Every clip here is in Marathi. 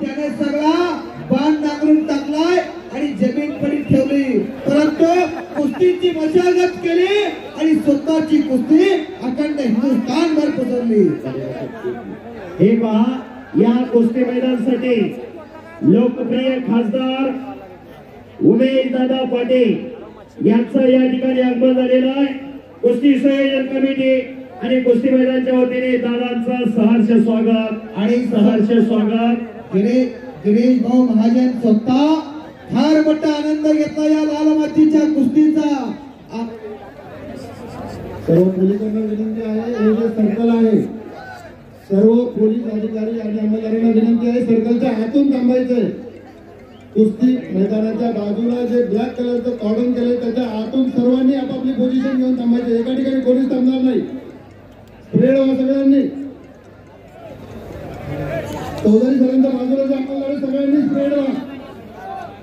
त्याने सगळा बाण नांगरून टाकलाय आणि जमीन पडीत ठेवली, परंतु कुस्तीची मशागत केली आणि स्वतःची कुस्ती अखंड हिंदुस्थानभर पसरली। हे पहा, या कुस्ती मैदानासाठी लोकप्रिय खासदार उमेश दादा पाटील यांचं या ठिकाणी आगमन झालेलं आहे। कुस्ती संयोजन कमिटी आणि कुस्ती मैदानाच्या वतीने दादांचं सहर्ष स्वागत आणि सहर्ष स्वागत। गिरीश भाऊ महाजन स्वतः फार मोठा आनंद घेतला या लाल मातीच्या कुस्तीचा। सर्व पोलिसांना विनंती आहे, हे जे सर्कल आहे सर्व पोलीस अधिकारी आणि अंमलदारांना विनंती आहे सर्कलच्या आतून थांबायचंय। कुस्ती मैदानाच्या बाजूला जे ब्लॅक कलरचं कॉर्डन केलंय त्याच्या आतून सर्वांनी आपापली पोझिशन घेऊन थांबायचे। एका ठिकाणी कोणीच थांबणार नाही। स्प्रेड व्हा सगळ्यांनी। चौधरी सरांच्या बाजूला जे अंमलदार सगळ्यांनी स्प्रेड व्हा।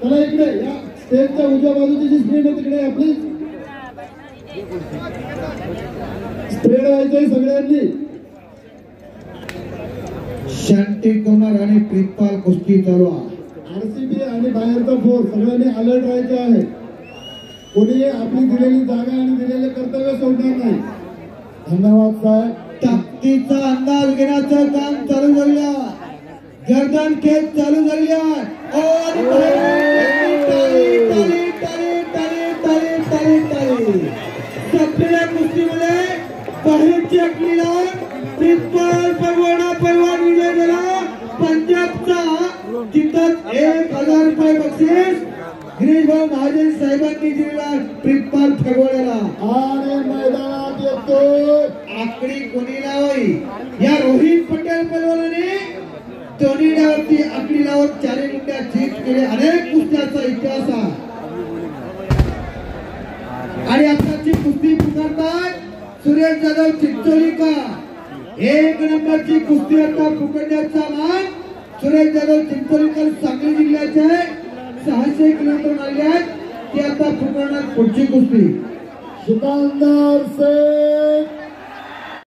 चला इकडे या स्टेजच्या उजव्या बाजूची जी स्क्रीन आहे तिकडे आपली स्प्रेड व्हायचंय सगळ्यांनी। शांती कुमार आणि प्रीतपाल कुस्ती चालू आहे। आरसीबी आणि बाहेरचा फोर्स सगळ्यांनी अलर्ट राहायचं आहे। कोणी आपली दिलेली जागा आणि दिलेले कर्तव्य सोडणार नाही। धन्यवाद साहेब। ताकदीचा अंदाज घेण्याचं काम चालू झालं, गर्दन खेच चालू झाली आहे। सगळ्या कुस्तीमध्ये बाहेरची अकली लावून प्रिन्सिपल परवाना विजय झाला। पंजाबचा तिथं 1000 रुपये बक्षीस गिरीश भाऊ महाजन साहेबांनी दिलेला प्रिन्सिपल फगवड्याला। आणि मैदानात येतो आकडी कोणी लावाई, या रोहित पटेल पलवानाने दोन्ही डावाची आकडी लावून 4 गुंड्या जीत केले। अनेक कुस्त्याचा इतिहास आहे आणि आताची कुस्ती पुकारतात सुरेश जाधव चिंचोलीकर। 1 नंबरची कुस्ती आता पुकारण्याचा मान सुरेश जाधव चिंचोलीकर सांगली जिल्ह्याचे 600 किलोमीटर आले आहेत। ते आता पुकारणार पुढची कुस्ती। सिकंदर शेख